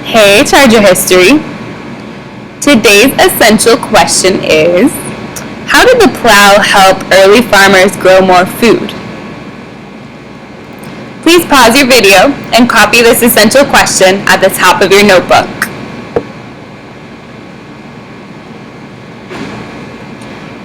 Hey, Charger History. Today's essential question is, how did the plow help early farmers grow more food? Please pause your video and copy this essential question at the top of your notebook.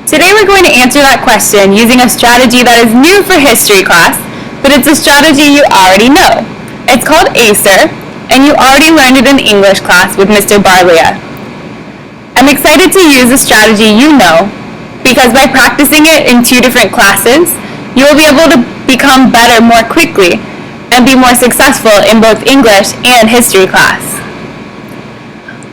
Today we're going to answer that question using a strategy that is new for history class, but it's a strategy you already know. It's called ACER, and you already learned it in English class with Mr. Barlia. I'm excited to use a strategy you know, because by practicing it in 2 different classes, you will be able to become better more quickly and be more successful in both English and history class.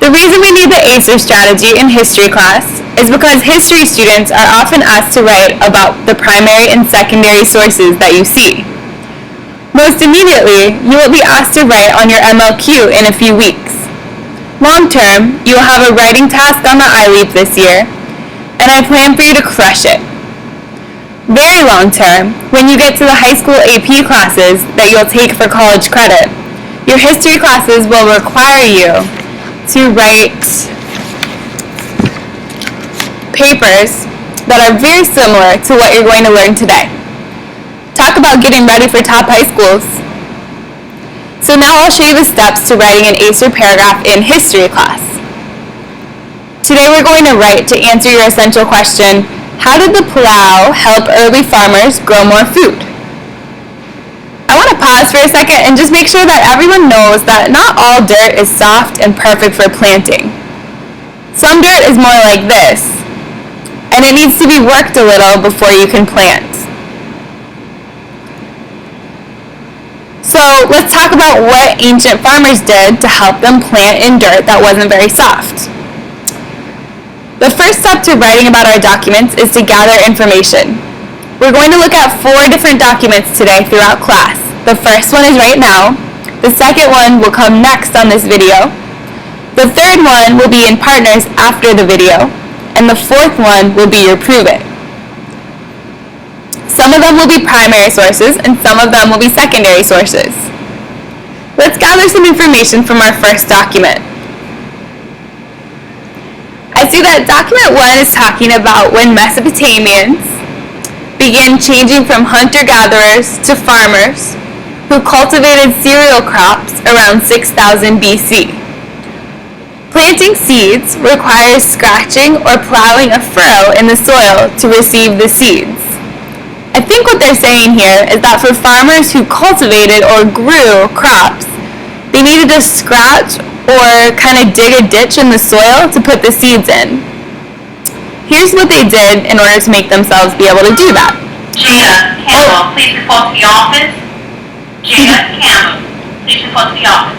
The reason we need the ACER strategy in history class is because history students are often asked to write about the primary and secondary sources that you see. Most immediately, you will be asked to write on your MLQ in a few weeks. Long term, you will have a writing task on the iLeap this year, and I plan for you to crush it. Very long term, when you get to the high school AP classes that you'll take for college credit, your history classes will require you to write papers that are very similar to what you're going to learn today. Talk about getting ready for top high schools. So now I'll show you the steps to writing an ACER paragraph in history class. Today we're going to write to answer your essential question, how did the plow help early farmers grow more food? I want to pause for a second and just make sure that everyone knows that not all dirt is soft and perfect for planting. Some dirt is more like this, and it needs to be worked a little before you can plant. So let's talk about what ancient farmers did to help them plant in dirt that wasn't very soft. The first step to writing about our documents is to gather information. We're going to look at 4 different documents today throughout class. The first one is right now. The second one will come next on this video. The third one will be in partners after the video. And the fourth one will be your prove it. Some of them will be primary sources and some of them will be secondary sources. Let's gather some information from our first document. I see that document 1 is talking about when Mesopotamians began changing from hunter-gatherers to farmers who cultivated cereal crops around 6000 BC. Planting seeds requires scratching or plowing a furrow in the soil to receive the seeds. I think what they're saying here is that for farmers who cultivated or grew crops, they needed to scratch or kind of dig a ditch in the soil to put the seeds in. Here's what they did in order to make themselves be able to do that. Gia Campbell, please report to the office. Gia Campbell, please report to the office.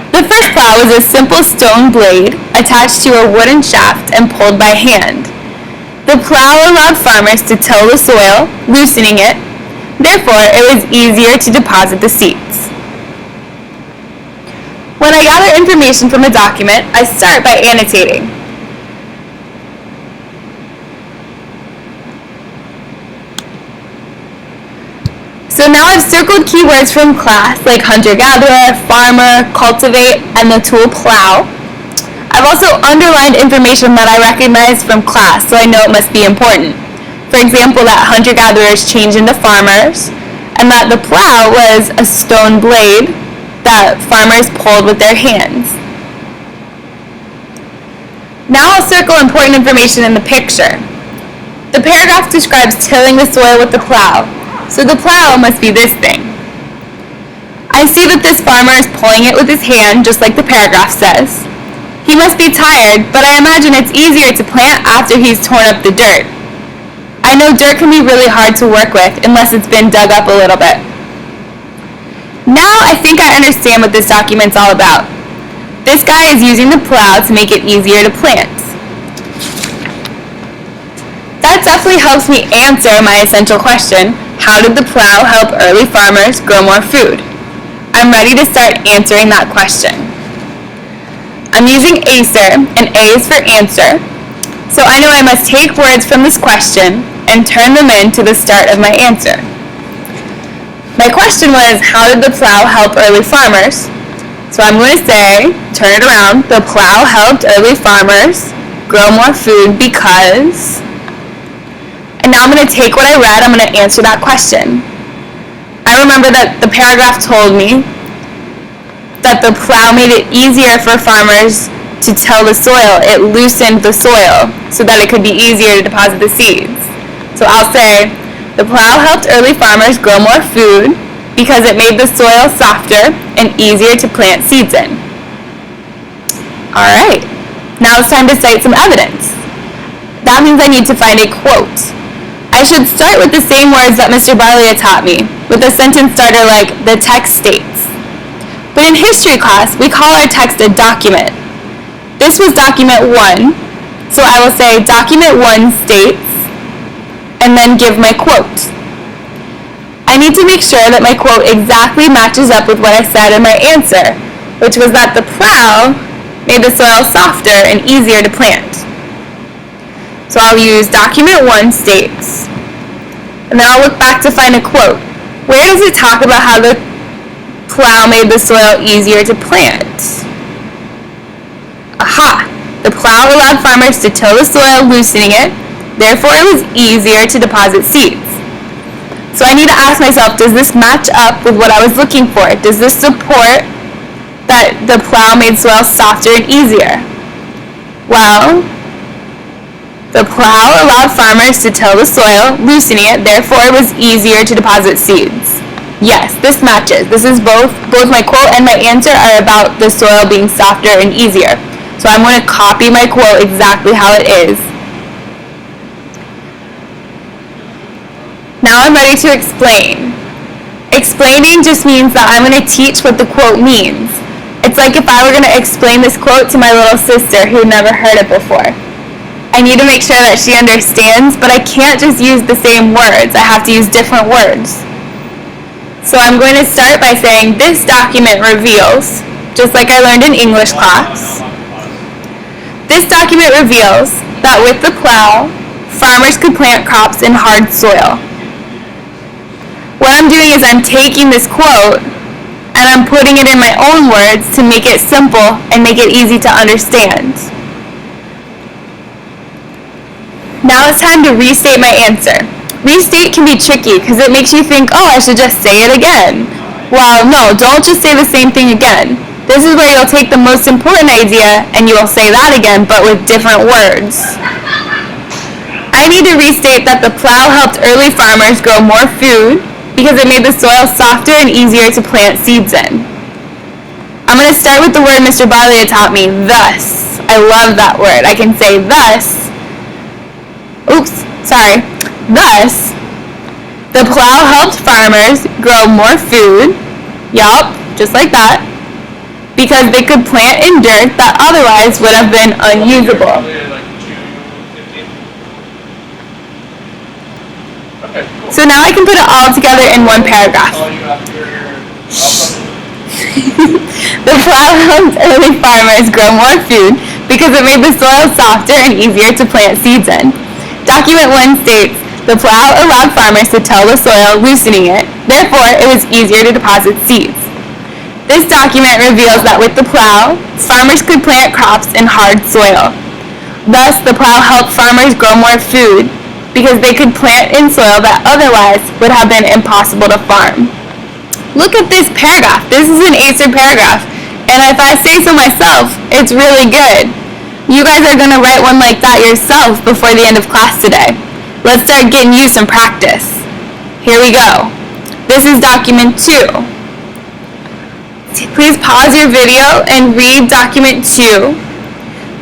The first plow was a simple stone blade attached to a wooden shaft and pulled by hand. The plow allowed farmers to till the soil, loosening it. Therefore, it was easier to deposit the seeds. When I gather information from a document, I start by annotating. So now I've circled keywords from class like hunter-gatherer, farmer, cultivate, and the tool plow. I've also underlined information that I recognize from class, so I know it must be important. For example, that hunter-gatherers changed into farmers, and that the plow was a stone blade that farmers pulled with their hands. Now I'll circle important information in the picture. The paragraph describes tilling the soil with the plow, so the plow must be this thing. I see that this farmer is pulling it with his hand, just like the paragraph says. He must be tired, but I imagine it's easier to plant after he's torn up the dirt. I know dirt can be really hard to work with unless it's been dug up a little bit. Now I think I understand what this document's all about. This guy is using the plow to make it easier to plant. That definitely helps me answer my essential question, how did the plow help early farmers grow more food? I'm ready to start answering that question. I'm using ACER, and A is for answer, so I know I must take words from this question and turn them into the start of my answer. My question was, how did the plow help early farmers? So I'm going to say, turn it around, the plow helped early farmers grow more food because... And now I'm going to take what I read, I'm going to answer that question. I remember that the paragraph told me that the plow made it easier for farmers to till the soil. It loosened the soil so that it could be easier to deposit the seeds. So I'll say, the plow helped early farmers grow more food because it made the soil softer and easier to plant seeds in. Alright, now it's time to cite some evidence. That means I need to find a quote. I should start with the same words that Mr. Barlia taught me, with a sentence starter like, the text states. But in history class, we call our text a document. This was document 1, so I will say document 1 states, and then give my quote. I need to make sure that my quote exactly matches up with what I said in my answer, which was that the plow made the soil softer and easier to plant. So I'll use document 1 states, and then I'll look back to find a quote. Where does it talk about how the plow made the soil easier to plant? Aha! The plow allowed farmers to till the soil, loosening it. Therefore, it was easier to deposit seeds. So I need to ask myself, does this match up with what I was looking for? Does this support that the plow made soil softer and easier? Well, the plow allowed farmers to till the soil, loosening it. Therefore, it was easier to deposit seeds. Yes, this matches. This is both my quote and my answer are about the soil being softer and easier. So I'm going to copy my quote exactly how it is. Now I'm ready to explain. Explaining just means that I'm going to teach what the quote means. It's like if I were going to explain this quote to my little sister who never heard it before. I need to make sure that she understands, but I can't just use the same words. I have to use different words. So I'm going to start by saying this document reveals, just like I learned in English class, this document reveals that with the plow, farmers could plant crops in hard soil. What I'm doing is I'm taking this quote and I'm putting it in my own words to make it simple and make it easy to understand. Now it's time to restate my answer. Restate can be tricky because it makes you think, oh, I should just say it again. Well, no, don't just say the same thing again. This is where you'll take the most important idea and you will say that again, but with different words. I need to restate that the plow helped early farmers grow more food because it made the soil softer and easier to plant seeds in. I'm going to start with the word Mr. Barlia taught me, thus. I love that word. I can say thus. Thus, the plow helped farmers grow more food, yup, just like that, because they could plant in dirt that otherwise would have been unusable. So now I can put it all together in one paragraph. The plow helped early farmers grow more food because it made the soil softer and easier to plant seeds in. Document 1 states, the plow allowed farmers to till the soil, loosening it. Therefore, it was easier to deposit seeds. This document reveals that with the plow, farmers could plant crops in hard soil. Thus, the plow helped farmers grow more food because they could plant in soil that otherwise would have been impossible to farm. Look at this paragraph. This is an ACER paragraph. And if I say so myself, it's really good. You guys are going to write one like that yourself before the end of class today. Let's start getting you some practice. Here we go. This is document 2. Please pause your video and read document 2.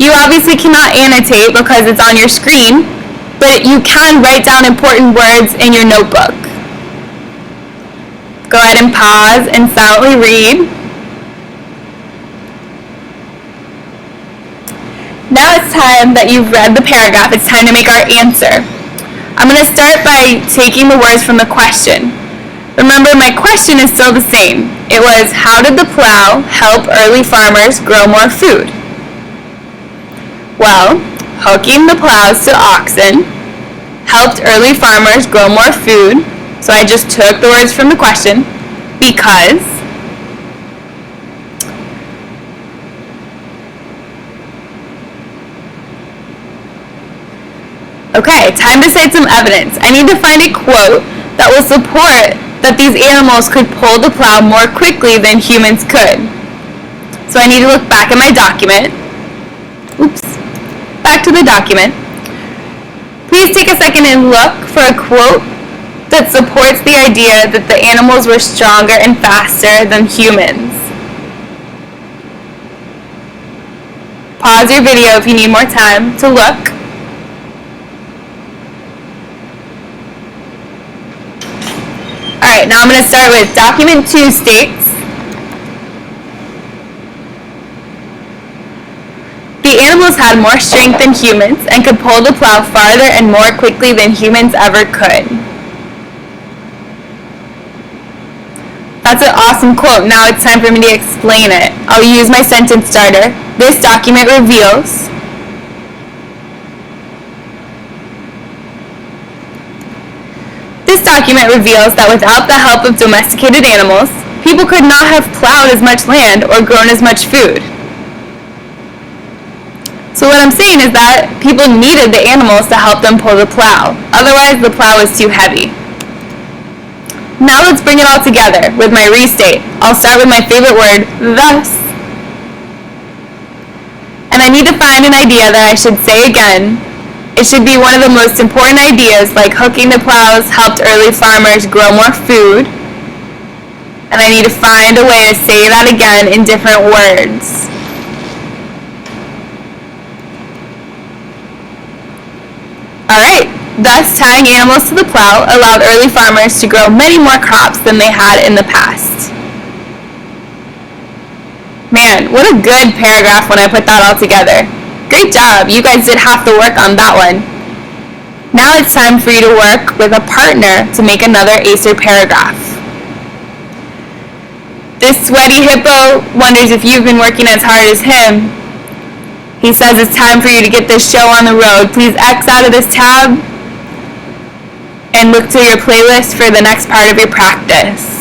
You obviously cannot annotate because it's on your screen, but you can write down important words in your notebook. Go ahead and pause and silently read. Now it's time that you've read the paragraph. It's time to make our answer. I'm going to start by taking the words from the question. Remember, my question is still the same. It was, how did the plow help early farmers grow more food? Well, hooking the plows to oxen helped early farmers grow more food So I just took the words from the question. Because. Okay, time to cite some evidence. I need to find a quote that will support that these animals could pull the plow more quickly than humans could. So I need to look back at my document. Oops. Back to the document. Please take a second and look for a quote that supports the idea that the animals were stronger and faster than humans. Pause your video if you need more time to look. Alright, now I'm going to start with document 2 states, the animals had more strength than humans and could pull the plow farther and more quickly than humans ever could. That's an awesome quote. Now it's time for me to explain it. I'll use my sentence starter. This document reveals that without the help of domesticated animals, people could not have plowed as much land or grown as much food. So what I'm saying is that people needed the animals to help them pull the plow. Otherwise, the plow was too heavy. Now let's bring it all together with my restate. I'll start with my favorite word, thus. And I need to find an idea that I should say again. It should be one of the most important ideas, like hooking the plows helped early farmers grow more food. And I need to find a way to say that again in different words. Alright, thus tying animals to the plow allowed early farmers to grow many more crops than they had in the past. Man, what a good paragraph when I put that all together. Great job, you guys did half the work on that one. Now it's time for you to work with a partner to make another Acer paragraph. This sweaty hippo wonders if you've been working as hard as him. He says it's time for you to get this show on the road. Please X out of this tab and look to your playlist for the next part of your practice.